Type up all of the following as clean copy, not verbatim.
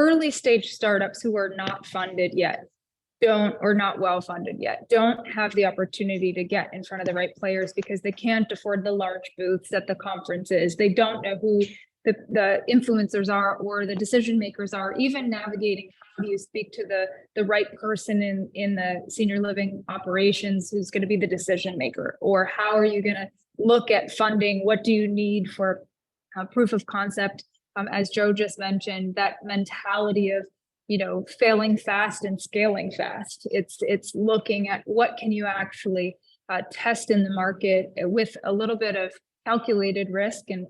early stage startups who are not funded yet or not well funded yet don't have the opportunity to get in front of the right players because they can't afford the large booths at the conferences. They don't know who the influencers are or the decision makers are. Even navigating, how do you speak to the right person in the senior living operations who's going to be the decision maker, or how are you going to look at funding? What do you need for proof of concept? As Joe just mentioned, that mentality of failing fast and scaling fast. It's looking at what can you actually test in the market with a little bit of calculated risk and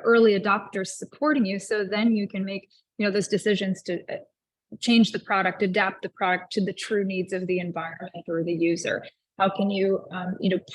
early adopters supporting you. So then you can make, those decisions to change the product, adapt the product to the true needs of the environment or the user. How can you,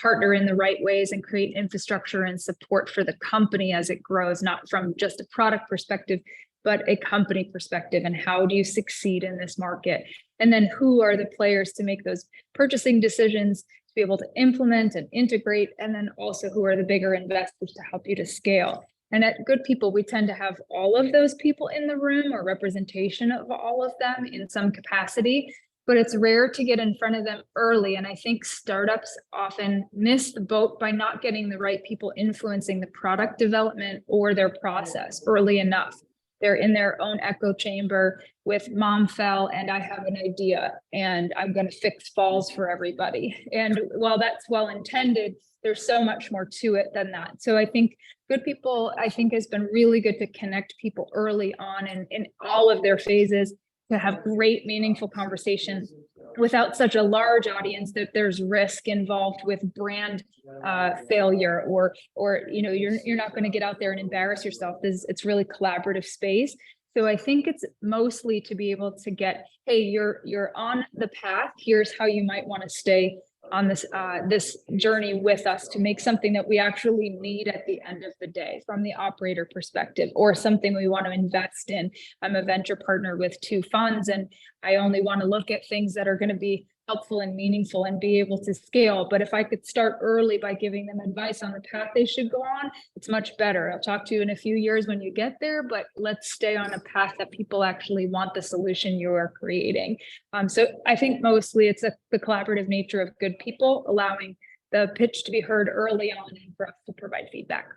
partner in the right ways and create infrastructure and support for the company as it grows, not from just a product perspective, but a company perspective? And how do you succeed in this market? And then who are the players to make those purchasing decisions, to be able to implement and integrate? And then also who are the bigger investors to help you to scale? And at Good People, we tend to have all of those people in the room, or representation of all of them in some capacity, but it's rare to get in front of them early. And I think startups often miss the boat by not getting the right people influencing the product development or their process early enough. They're in their own echo chamber with mom fell and I have an idea and I'm going to fix falls for everybody. And while that's well intended, there's so much more to it than that. So I think Good People, has been really good to connect people early on in all of their phases, to have great, meaningful conversations without such a large audience that there's risk involved with brand failure, or you're not going to get out there and embarrass yourself. It's really collaborative space. So I think it's mostly to be able to get, hey, you're on the path. Here's how you might want to stay on this journey with us to make something that we actually need at the end of the day from the operator perspective, or something we want to invest in. I'm a venture partner with 2 funds, and I only want to look at things that are going to be helpful and meaningful and be able to scale. But if I could start early by giving them advice on the path they should go on, it's much better. I'll talk to you in a few years when you get there, but let's stay on a path that people actually want the solution you are creating. So I think mostly it's the collaborative nature of Good People, allowing the pitch to be heard early on and for us to provide feedback.